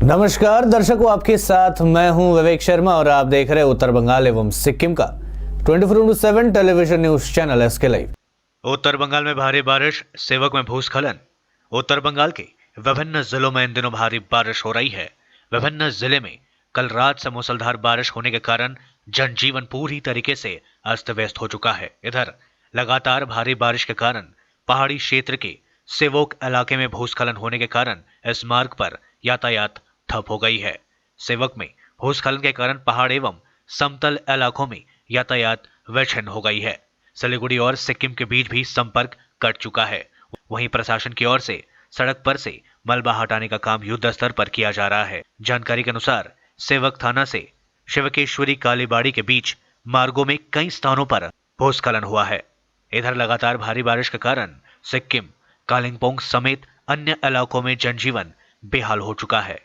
नमस्कार दर्शकों, आपके साथ मैं हूं विवेक शर्मा और आप देख रहे हैं उत्तर बंगाल एवं सिक्किम का 24x7 television news channel SK live. उत्तर बंगाल में भारी बारिश, सेवक में भूस्खलन। उत्तर बंगाल के विभिन्न जिलों में इन दिनों भारी बारिश हो रही है। विभिन्न जिले में कल रात से मूसलाधार बारिश होने के कारण जनजीवन पूरी तरीके से अस्त व्यस्त हो चुका है। इधर लगातार भारी बारिश के कारण पहाड़ी क्षेत्र के सेवोक इलाके में भूस्खलन होने के कारण इस मार्ग पर यातायात ठप हो गई है। सेवक में भूस्खलन के कारण पहाड़ एवं समतल इलाकों में यातायात विच्छिन्न हो गई है। सिलीगुड़ी और सिक्किम के बीच भी संपर्क कट चुका है। वहीं प्रशासन की ओर से सड़क पर से मलबा हटाने का काम युद्ध स्तर पर किया जा रहा है। जानकारी के अनुसार सेवक थाना से शिवकेश्वरी कालीबाड़ी के बीच मार्गों में कई स्थानों पर भूस्खलन हुआ है। इधर लगातार भारी बारिश के कारण सिक्किम, कालिंपोंग समेत अन्य इलाकों में जनजीवन बेहाल हो चुका है।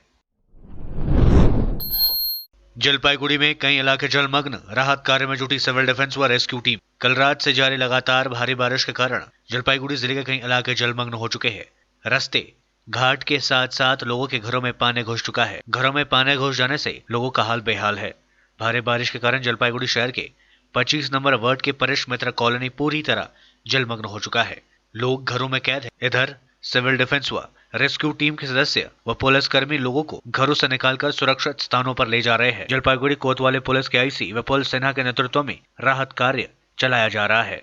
जलपाईगुड़ी में कई इलाके जलमग्न, राहत कार्य में जुटी सिविल डिफेंस व रेस्क्यू टीम। कल रात से जारी लगातार भारी बारिश के कारण जलपाईगुड़ी जिले के कई इलाके जलमग्न हो चुके हैं। रास्ते घाट के साथ साथ लोगों के घरों में पानी घुस चुका है। घरों में पानी घुस जाने से लोगों का हाल बेहाल है। भारी बारिश के कारण जलपाईगुड़ी शहर के 25 नंबर वार्ड के परेश मित्रा कॉलोनी पूरी तरह जलमग्न हो चुका है। लोग घरों में कैद है। इधर सिविल डिफेंस व रेस्क्यू टीम के सदस्य व पुलिसकर्मी लोगों को घरों से निकालकर सुरक्षित स्थानों पर ले जा रहे हैं। जलपाईगुड़ी कोतवाली पुलिस के आईसी व पुलिस सेना के नेतृत्व में राहत कार्य चलाया जा रहा है।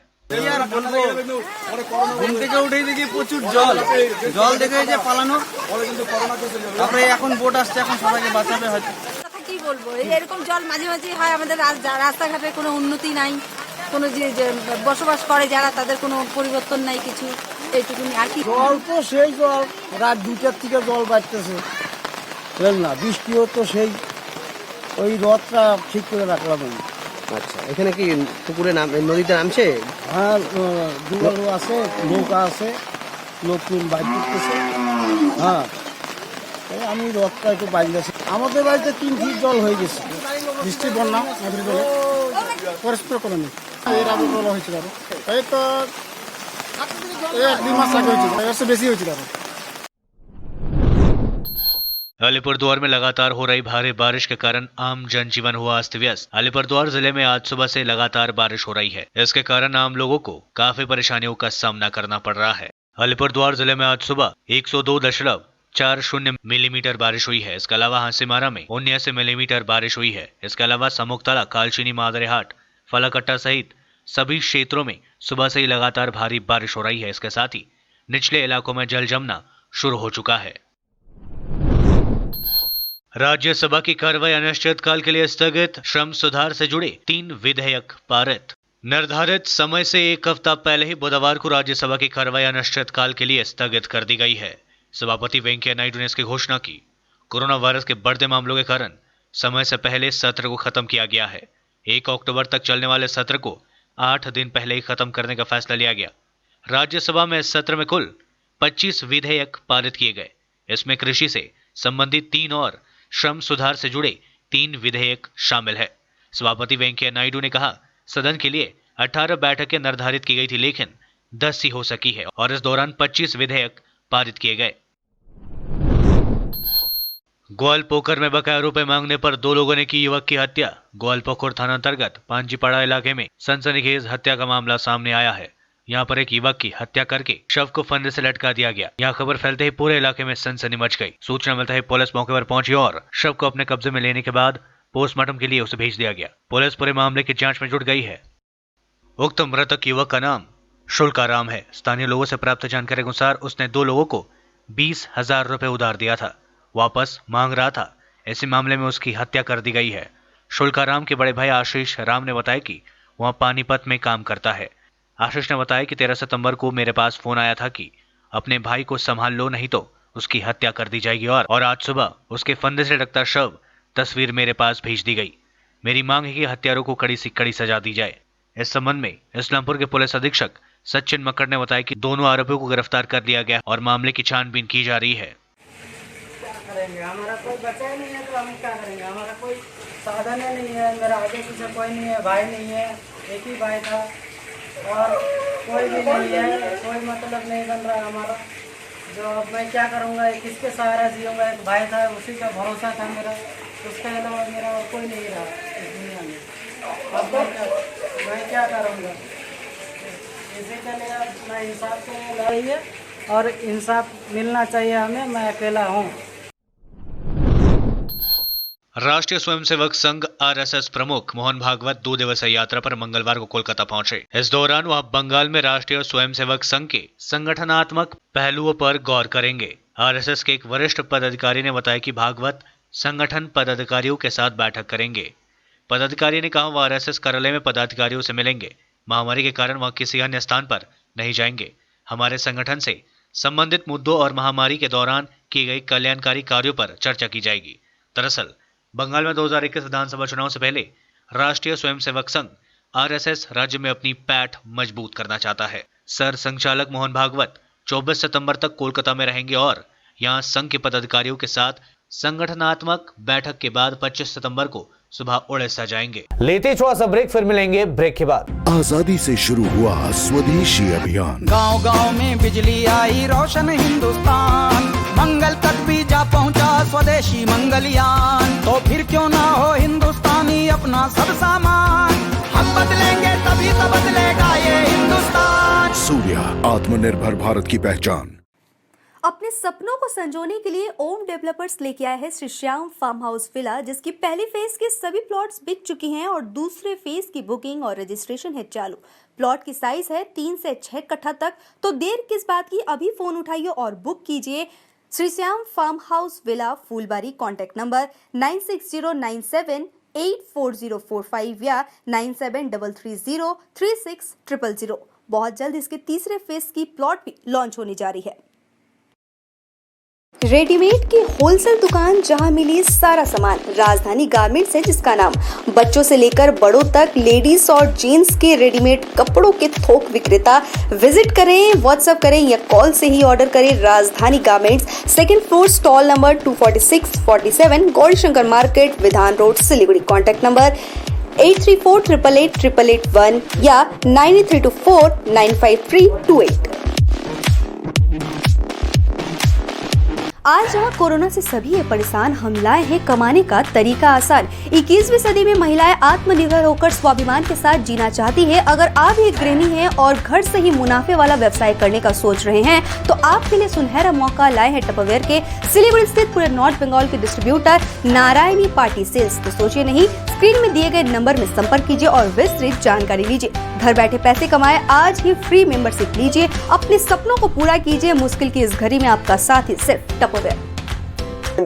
ঘুম থেকে উঠেই দেখি প্রচুর জল জল দেখে যে পালানো তারপরে এখন বোট আসছে, এখন সবাইকে বাঁচাবে হয়তো। কি বলবো, এরকম জল মাঝে মাঝে হয়। আমাদের রাস্তাঘাটে কোনো উন্নতি নাই, কোনো যে বসবাস করে যারা তাদের কোনো পরিবর্তন নাই, কিছু এইটুকুনি আর কি। জল তো সেই জল, রাত 2টার থেকে জল বাড়তেছে, বুঝলেন না? বৃষ্টিও তো সেই, ওই রথটা ঠিক করে রাখলাম আমি। আচ্ছা, এখানে কি পুকুরে নদীতে নামছে? হ্যাঁ, ডুবালো আছে, নৌকা আছে, লোকজন বাইর করতেছে। হ্যাঁ, আমি রথটা একটু বাইরেছি। আমাদের বাড়িতে 3 ফিট জল হয়ে গেছে, বৃষ্টির বন্যা আমাদের জলে পরিষ্কার করে নেই। এর আগে জল হয়েছিল আরো, এই তো 1-2 মাস আগে হয়েছিল, এর চেয়ে বেশি হয়েছিল আরো। अलीपुरद्वार में लगातार हो रही भारी बारिश के कारण आम जनजीवन हुआ अस्त व्यस्त। अलीपुरद्वार जिले में आज सुबह से लगातार बारिश हो रही है। इसके कारण आम लोगों को काफी परेशानियों का सामना करना पड़ रहा है। अलीपुरद्वार जिले में आज सुबह 102.40 मिलीमीटर बारिश हुई है। इसके अलावा हांसीमारा में 79 मिलीमीटर बारिश हुई है। इसके अलावा समुकतला, कालचीनी, मादरेहाट, फलाकट्टा सहित सभी क्षेत्रों में सुबह से ही लगातार भारी बारिश हो रही है। इसके साथ ही निचले इलाकों में जल जमना शुरू हो चुका है। राज्यसभा की कार्रवाई अनिश्चितकाल के लिए स्थगित, श्रम सुधार से जुड़े 3 विधेयक पारित। निर्धारित समय से 1 हफ्ता पहले ही बुधवार को राज्यसभा की कार्रवाई अनिश्चितकाल के लिए स्थगित कर दी गई है। सभापति वेंकैया नायडू ने इसकी घोषणा की। कोरोना वायरस के बढ़ते मामलों के कारण समय से पहले सत्र को खत्म किया गया है। 1 अक्टूबर तक चलने वाले सत्र को 8 दिन पहले ही खत्म करने का फैसला लिया गया। राज्यसभा में इस सत्र में कुल 25 विधेयक पारित किए गए। इसमें कृषि से संबंधित 3 और श्रम सुधार से जुड़े 3 विधेयक शामिल है। सभापति वेंकैया नायडू ने कहा, सदन के लिए 18 बैठकें निर्धारित की गई थी, लेकिन 10 ही हो सकी है और इस दौरान 25 विधेयक पारित किए गए। ग्वाल पोखर में बकाया रुपए मांगने पर 2 लोगों ने की युवक की हत्या। ग्वाल पोखर थाना अंतर्गत पांजीपाड़ा इलाके में सनसनीखेज हत्या का मामला सामने आया है। यहाँ पर एक युवक की हत्या करके शव को फंदे से लटका दिया गया। यहाँ खबर फैलते ही पूरे इलाके में सनसनी मच गई। सूचना मिलते ही पुलिस मौके पर पहुंची और शव को अपने कब्जे में लेने के बाद पोस्टमार्टम के लिए उसे भेज दिया गया। पुलिस पूरे मामले की जांच में जुट गई है। उक्त मृतक युवक का नाम शुल्काराम है। स्थानीय लोगों से प्राप्त जानकारी के अनुसार उसने 2 लोगों को 20,000 रुपए उधार दिया था, वापस मांग रहा था। इसी मामले में उसकी हत्या कर दी गई है। शुल्काराम के बड़े भाई आशीष राम ने बताया कि वह पानीपत में काम करता है। आशीष ने बताया कि 13 सितंबर को मेरे पास फोन आया था कि अपने भाई को संभाल लो, नहीं तो उसकी हत्या कर दी जाएगी। और आज सुबह उसके फंदे से लटकता शव तस्वीर मेरे पास भेज दी गई। मेरी मांग है कि हत्यारों को कड़ी से कड़ी सजा दी जाए। इस संबंध में इस्लामपुर के पुलिस अधीक्षक सचिन मक्कड़ ने बताया कि दोनों आरोपियों को गिरफ्तार कर लिया गया और मामले की छानबीन की जा रही है। हमारा कोई बचा ही नहीं है तो हम क्या करेंगे? हमारा कोई साधन ही नहीं है, मेरा आगे पीछे कोई नहीं है, भाई नहीं है, एक ही भाई था और कोई भी नहीं है, कोई मतलब नहीं बन रहा हमारा। जो अब मैं क्या करूँगा, किसके सहारा जीऊँगा। एक भाई था, उसी का भरोसा था मेरा, उसके अलावा मेरा और कोई नहीं रहा इस दुनिया में। अब मैं क्या करूँगा, इसी के लिए अपना इंसाफ को लड़ाई है और इंसाफ मिलना चाहिए हमें। मैं अकेला हूँ। राष्ट्रीय स्वयंसेवक संघ आरएसएस प्रमुख मोहन भागवत 2 दिवसीय यात्रा पर मंगलवार को कोलकाता पहुंचे। इस दौरान वह बंगाल में राष्ट्रीय स्वयंसेवक संघ के संगठनात्मक पहलुओं पर गौर करेंगे। आरएसएस के एक वरिष्ठ पदाधिकारी ने बताया कि भागवत संगठन पदाधिकारियों के साथ बैठक करेंगे। पदाधिकारी ने कहा वह आरएसएस कार्यालय में पदाधिकारियों से मिलेंगे। महामारी के कारण वह किसी अन्य स्थान पर नहीं जाएंगे। हमारे संगठन से संबंधित मुद्दों और महामारी के दौरान किए गए कल्याणकारी कार्यों पर चर्चा की जाएगी। दरअसल बंगाल में 2021 विधानसभा चुनाव से पहले राष्ट्रीय स्वयंसेवक संघ आरएसएस राज्य में अपनी पैठ मजबूत करना चाहता है। सर संचालक मोहन भागवत 24 सितंबर तक कोलकाता में रहेंगे और यहां संघ के पदाधिकारियों के साथ संगठनात्मक बैठक के बाद 25 सितंबर को सुबह उड़ीसा जाएंगे। लेते छोड़ा सा ब्रेक, फिर मिलेंगे ब्रेक के बाद। आजादी से शुरू हुआ स्वदेशी अभियान, गांव गांव में बिजली आई, रोशन हिंदुस्तान, मंगल तक भी जा पहुंचा स्वदेशी मंगलयान। तो फिर क्यों ना हो हिंदुस्तानी अपना सब सामान, हम बदलेंगे तभी तो बदलेगा ये हिंदुस्तान। सूर्या, आत्मनिर्भर भारत की पहचान। अपने सपनों को संजोने के लिए ओम डेवलपर्स लेके आया है Shri Shyam farm house villa, जिसकी पहली फेज के सभी प्लॉट्स बिक चुकी हैं और दूसरे फेज की बुकिंग और रजिस्ट्रेशन है चालू। प्लॉट की साइज है 3 से 6 कट्ठा तक, तो देर किस बात की, अभी फोन उठाइए और बुक कीजिए। Shri Shyam farm house villa, Phulbari. Contact number 9609784045 या 9733036000। बहुत जल्द इसके तीसरे फेज की प्लॉट भी लॉन्च होने जा रही है। रेडीमेड की होलसेल दुकान जहां मिली सारा सामान, राजधानी गारमेंट्स है जिसका नाम। बच्चों से लेकर बड़ों तक लेडीज और जेंट्स के रेडीमेड कपड़ों के थोक विक्रेता। विजिट करें, व्हाट्सएप करें या कॉल से ही ऑर्डर करें। राजधानी garments, 2nd floor, stall number 246-47, Gaurishankar market, विधान रोड, सिलीगुड़ी। कॉन्टैक्ट नंबर 8348888881 या 9324953228। आज जहां कोरोना से सभी है परेशान, हम लाए हैं कमाने का तरीका आसान। 21वीं सदी में महिलाएं आत्मनिर्भर होकर स्वाभिमान के साथ जीना चाहती है। अगर आप एक गृहिणी हैं और घर से ही मुनाफे वाला व्यवसाय करने का सोच रहे हैं, तो आपके लिए सुनहरा मौका लाए हैं टपरवेयर के सिलीगुड़ी स्थित पूरे नॉर्थ बंगाल के डिस्ट्रीब्यूटर नारायणी पार्टी सेल्स। तो सोचिए नहीं, स्क्रीन में दिए गए नंबर में संपर्क कीजिए और विस्तृत जानकारी लीजिए। घर बैठे पैसे कमाए, आज ही फ्री मेंबरशिप लीजिए, अपने सपनों को पूरा कीजिए। मुश्किल की इस घड़ी में आपका साथ ही सिर्फ टपरवेयर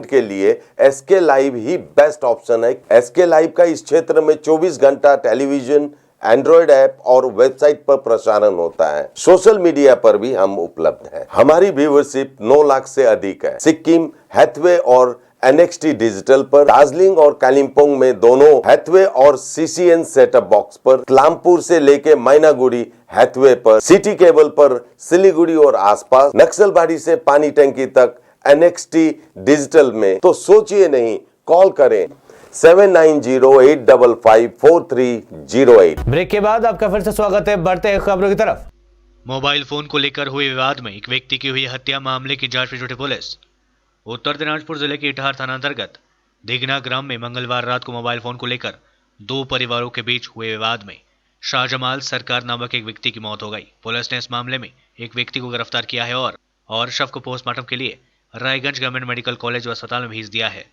के लिए एसके लाइव ही बेस्ट ऑप्शन है। एसके लाइव का इस क्षेत्र में 24 घंटा टेलीविजन, एंड्रॉइड ऐप और वेबसाइट पर प्रसारण होता है। सोशल मीडिया पर भी हम उपलब्ध हैं। हमारी व्यूवरशिप 9 लाख से अधिक है। सिक्किम, हैथवे और NXT डिजिटल पर, दार्जिलिंग और कालिम्पोंग में दोनों हैथवे और CCN सेटअप बॉक्स पर, क्लामपुर से लेके मैनागुड़ी हैथवे पर, सिटी केबल पर सिलीगुड़ी और आसपास, नक्सलबाड़ी से पानी टंकी तक NXT डिजिटल में। तो सोचिए नहीं, कॉल करें 7908554308। ब्रेक के बाद आपका फिर से स्वागत है। बढ़ते हैं खबरों की तरफ। मोबाइल फोन को लेकर हुए विवाद में एक व्यक्ति की हुई हत्या मामले की जांच में जुटी पुलिस। उत्तर दिनाजपुर जिले के इटाहर थाना अंतर्गत दिघना ग्राम में मंगलवार रात को मोबाइल फोन को लेकर 2 परिवारों के बीच हुए विवाद में शाहजमाल सरकार नामक एक व्यक्ति की मौत हो गई। पुलिस ने इस मामले में एक व्यक्ति को गिरफ्तार किया है और शव को पोस्टमार्टम के लिए रायगंज गवर्नमेंट मेडिकल कॉलेज व अस्पताल में भेज दिया है।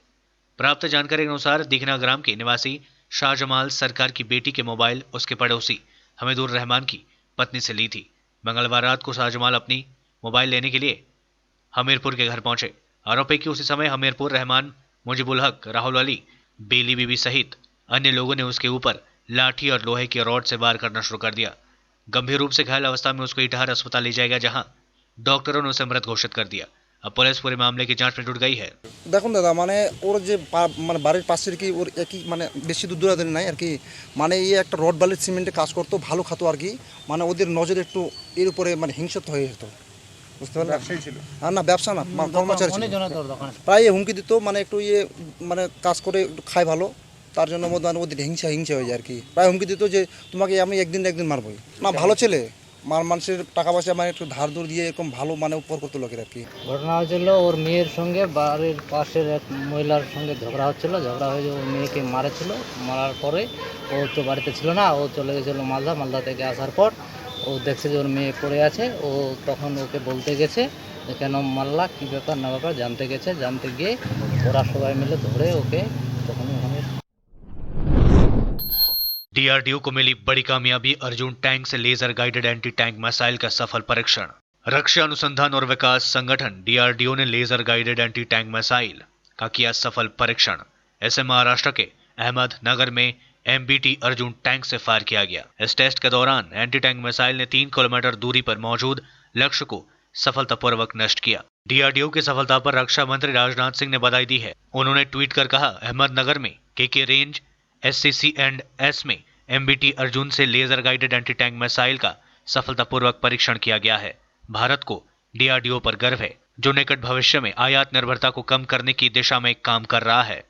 प्राप्त जानकारी के अनुसार दिघना ग्राम के निवासी शाहजमाल सरकार की बेटी के मोबाइल उसके पड़ोसी हमीदुर रहमान की पत्नी से ली थी। मंगलवार रात को शाहजमाल अपनी मोबाइल लेने के लिए हमीरपुर के घर पहुंचे। आरोपी की उसी समय हमीरपुर रहमान, मुजीबुल हक, राहुल अली, बेली बीबी सहित अन्य लोगों ने उसके ऊपर लाठी और लोहे की रॉड से वार करना शुरू कर दिया। गंभीर रूप से घायल अवस्था में उसको इटाहर अस्पताल ले जाया गया, जहां डॉक्टरों ने उसे मृत घोषित कर दिया। अब पुलिस पूरे मामले की जांच में जुट गई है। देखो दादा, माने और जो माने बाड़िर पाशेर की और एक ही माने बेशी दूर दूरादूरी নাই আর কি, মানে ये একটা রড বালির সিমেন্টে কাজ করতো, ভালো খাতো আর কি। মানে ওদের নজরে একটু এর উপরে মানে হিংসা হয়ে যেত, বুঝতে পারলেন? ব্যবসায়ী ছিল না, ব্যবসা না, কর্মচারী ছিল। প্রায় হুমকি দিত, মানে একটু ইয়ে মানে কাজ করে খায় ভালো, তার জন্য মধ্যে মানে ওদের হিংসা হয়ে যায় আর কি। প্রায় হুমকি দিত যে তোমাকে আমি একদিন মারবই। না, ভালো ছেলে, মানুষের টাকা পয়সা মানে একটু ধার দূর দিয়ে এরকম ভালো মানে উপর করতো লোকের আর কি। ঘটনা হয়েছিল ওর মেয়ের সঙ্গে বাড়ির পাশের এক মহিলার সঙ্গে ঝগড়া হচ্ছিল, ঝগড়া হয়ে ওর মেয়েকে মারেছিল। মারার পরে ও তো বাড়িতে ছিল না, ও চলে গেছিলো মালদা থেকে আসার পর ও দেখছে যে ওর মেয়ে পড়ে আছে। ও তখন ওকে বলতে গেছে যে কেন মারলা, কী ব্যাপার না ব্যাপার জানতে গেছে। জানতে গিয়ে ওরা সবাই মিলে ধরে ওকে তখন ওখানে। डीआरडीओ को मिली बड़ी कामयाबी, अर्जुन टैंक से laser guided anti tank missile का सफल परीक्षण। रक्षा अनुसंधान और विकास संगठन डीआरडीओ ने laser guided anti tank missile का किया सफल परीक्षण। इसे महाराष्ट्र के अहमदनगर में एमबीटी अर्जुन टैंक से फायर किया गया। इस टेस्ट के दौरान एंटी टैंक मिसाइल ने 3 किलोमीटर दूरी पर मौजूद लक्ष्य को सफलतापूर्वक नष्ट किया। डीआरडीओ की सफलता पर रक्षा मंत्री राजनाथ सिंह ने बधाई दी है। उन्होंने ट्वीट कर कहा, अहमदनगर में केके रेंज SCC&S में एमबीटी अर्जुन से laser guided anti tank missile का सफलतापूर्वक परीक्षण किया गया है। भारत को डीआरडीओ पर गर्व है, जो निकट भविष्य में आयात निर्भरता को कम करने की दिशा में काम कर रहा है।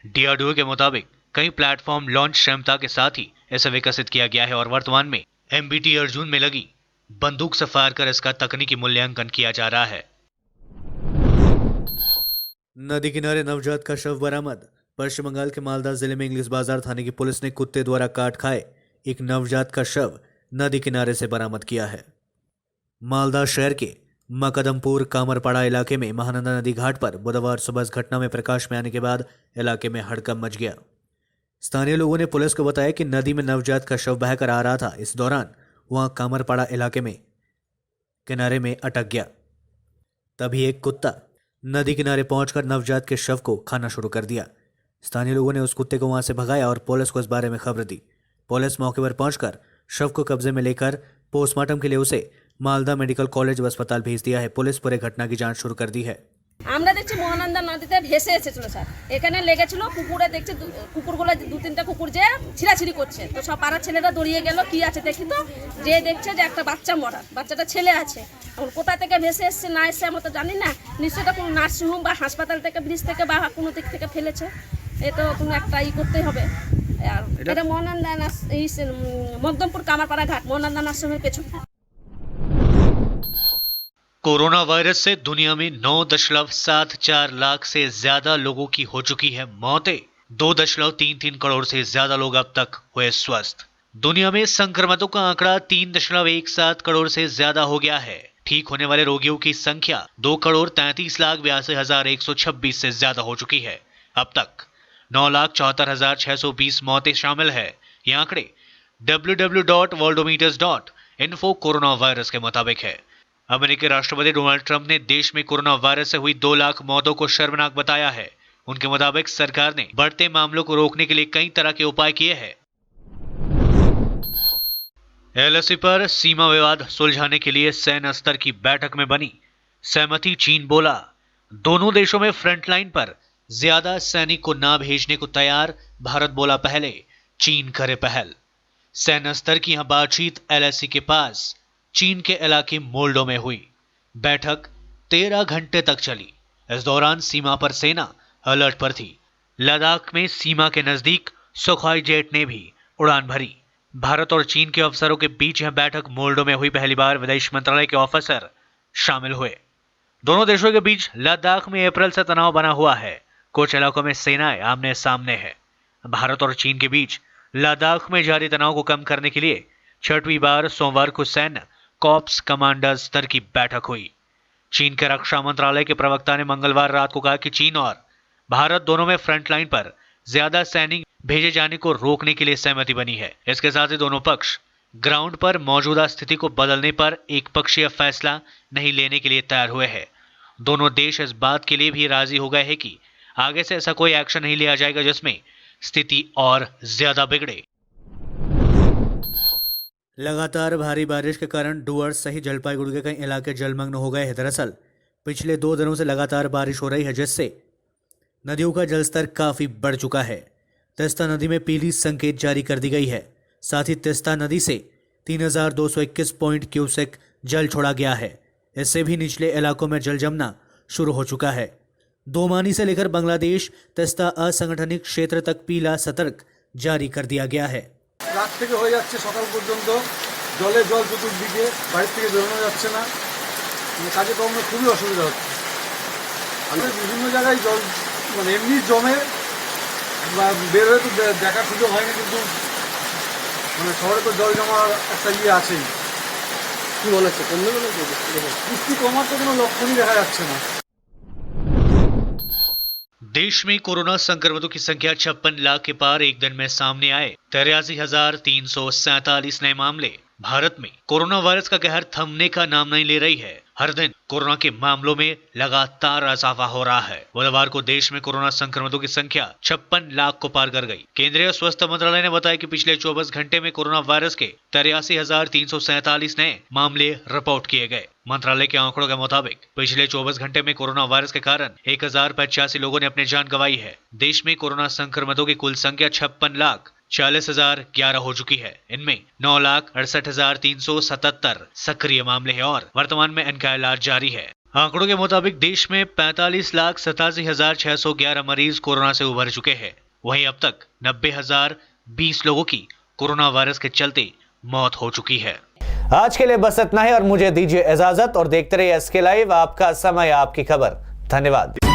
डीआरडीओ के मुताबिक कई प्लेटफॉर्म लॉन्च क्षमता के साथ ही इसे विकसित किया गया है और वर्तमान में एमबीटी अर्जुन में लगी बंदूक से फायर कर इसका तकनीकी मूल्यांकन किया जा रहा है। नदी किनारे नवजात का शव बरामद। पश्चिम बंगाल के मालदा जिले में इंग्लिश बाजार थाने की पुलिस ने कुत्ते द्वारा काट खाए एक नवजात का शव नदी किनारे से बरामद किया है। मालदा शहर के मकदमपुर कामरपाड़ा इलाके में महानंदा नदी घाट पर बुधवार सुबह इस घटना में प्रकाश में आने के बाद इलाके में हड़कंप मच गया। स्थानीय लोगों ने पुलिस को बताया कि नदी में नवजात का शव बहकर आ रहा था। इस दौरान वहां कामरपाड़ा इलाके में किनारे में अटक गया। तभी एक कुत्ता नदी किनारे पहुंचकर नवजात के शव को खाना शुरू कर दिया। स्थानीय लोगों ने उस कुत्ते को वहां से भगाया और पुलिस को इस बारे में खबर दी। पुलिस मौके पर पहुंचकर शव को कब्जे में लेकर पोस्टमार्टम के लिए उसे मालदा मेडिकल कॉलेज व अस्पताल भेज दिया है। पुलिस पूरे घटना की जांच शुरू कर दी है। আমরা দেখছি মহানন্দা নদীতে ভেসে এসেছিল স্যার, এখানে লেগেছিল পুকুরে। দেখছি কুকুরগুলো 2-3টা কুকুর যে ছিঁড়াছিঁড়ি করছে, তো সব পাড়ার ছেলেরা দৌড়িয়ে গেল কি আছে দেখি, তো যে দেখছে যে একটা বাচ্চা মরা, বাচ্চাটা ছেলে আছে। এখন কোথা থেকে ভেসে এসছে না এসছে আমরা তো জানি না, নিশ্চয়ই কোনো নার্সিংহোম বা হাসপাতাল থেকে ব্রিজ থেকে বা কোনো দিক থেকে ফেলেছে। এ তো কোনো একটা করতেই হবে। আর এটা মহানন্দা মকদমপুর কামারপাড়া ঘাট মহানন্দা নার্সিংহোমের পেছনে। कोरोना वायरस से दुनिया में 9.74 लाख से ज्यादा लोगों की हो चुकी है मौतें। 2.33 करोड़ से ज्यादा लोग अब तक हुए स्वस्थ। दुनिया में संक्रमितों का आंकड़ा 3.17 करोड़ से ज्यादा हो गया है। ठीक होने वाले रोगियों की संख्या 2,33,82,126 से ज्यादा हो चुकी है। अब तक 9,74,620 मौतें शामिल है। ये आंकड़े www.worldometers.info कोरोना वायरस के मुताबिक है। अमेरिकी राष्ट्रपति डोनाल्ड ट्रंप ने देश में कोरोना वायरस से हुई 2 लाख मौतों को शर्मनाक बताया है। उनके मुताबिक सरकार ने बढ़ते मामलों को रोकने के लिए कई तरह के उपाय किए हैं। LAC पर सीमा विवाद सुलझाने के लिए सैन्य स्तर की बैठक में बनी सहमति। चीन बोला, दोनों देशों में फ्रंटलाइन पर ज्यादा सैनिक को ना भेजने को तैयार। भारत बोला पहले, चीन करे पहल। सैन्य स्तर की यह बातचीत LAC के पास चीन के इलाके मोल्डो में हुई। बैठक 13 घंटे तक चली। इस दौरान सीमा पर सेना अलर्ट पर थी। लद्दाख में सीमा के नजदीक सुखोई जेट ने भी उड़ान भरी। भारत और चीन के अफसरों के बीच यह बैठक मोल्डो में हुई। पहली बार विदेश मंत्रालय के ऑफिसर शामिल हुए। दोनों देशों के बीच लद्दाख में अप्रैल से तनाव बना हुआ है। कुछ इलाकों में सेनाएं आमने सामने है। भारत और चीन के बीच लद्दाख में जारी तनाव को कम करने के लिए 6वीं बार सोमवार को सैन्य कॉर्प्स कमांडर स्तर की बैठक हुई। चीन के रक्षा मंत्रालय के प्रवक्ता ने मंगलवार रात को कहा कि चीन और भारत दोनों में फ्रंटलाइन पर ज्यादा सैनिक भेजे जाने को रोकने के लिए सहमति बनी है। इसके साथ ही दोनों पक्ष ग्राउंड पर मौजूदा स्थिति को बदलने पर एक पक्षीय फैसला नहीं लेने के लिए तैयार हुए हैं। दोनों देश इस बात के लिए भी राजी हो गए हैं कि आगे से ऐसा कोई एक्शन नहीं लिया जाएगा जिसमें स्थिति और ज्यादा बिगड़े। लगातार भारी बारिश के कारण डुवर्स सहित जलपाईगुड़ी के कई इलाके जलमग्न हो गए हैं। दरअसल पिछले 2 दिनों से लगातार बारिश हो रही है, जिससे नदियों का जलस्तर काफी बढ़ चुका है। तिस्ता नदी में पीली संकेत जारी कर दी गई है। साथ ही तिस्ता नदी से 3,221 पॉइंट क्यूसेक जल छोड़ा गया है। इससे भी निचले इलाकों में जल जमना शुरू हो चुका है। दोमानी से लेकर बांग्लादेश तिस्ता असंगठनिक क्षेत्र तक पीला सतर्क जारी कर दिया गया है। রাত থেকে হয়ে যাচ্ছে সকাল পর্যন্ত জলে জল চতুর্দিকে, বাড়ির থেকে বেরোনো যাচ্ছে না, মানে কাজে কর্মে খুবই অসুবিধা হচ্ছে। আমাদের বিভিন্ন জায়গায় জল মানে এমনি জমে বা বের হয়ে তো দেখার সুযোগ হয়নি, কিন্তু মানে শহরে তো জল জমার একটা আছেই। কি মনে হচ্ছে কমবে মনে হচ্ছে? বৃষ্টি কমার তো কোনো লক্ষণই দেখা যাচ্ছে না। देश में कोरोना संक्रमितों की संख्या 56 लाख के पार एक दिन में सामने आए 83,347 नए मामले। भारत में कोरोना वायरस का कहर थमने का नाम नहीं ले रही है। हर दिन कोरोना के मामलों में लगातार इजाफा हो रहा है। बुधवार को देश में कोरोना संक्रमितों की संख्या 56 लाख को पार कर गई। केंद्रीय स्वास्थ्य मंत्रालय ने बताया कि पिछले 24 घंटे में कोरोना वायरस के 83,347 नए मामले रिपोर्ट किए गए। मंत्रालय के आंकड़ों के मुताबिक पिछले 24 घंटे में कोरोना वायरस के कारण 1085 लोगों ने अपनी जान गंवाई है। देश में कोरोना संक्रमितों की कुल संख्या 56,40,011 हो चुकी है। इनमें 9,68,377 सक्रिय मामले हैं और वर्तमान में इनका इलाज जारी है। आंकड़ों के मुताबिक देश में 45,87,611 मरीज कोरोना से उभर चुके हैं। वहीं अब तक 90,020 लोगों की कोरोना वायरस के चलते मौत हो चुकी है। आज के लिए बस इतना ही और मुझे दीजिए इजाजत और देखते रहिए SK लाइव, आपका समय आपकी खबर। धन्यवाद।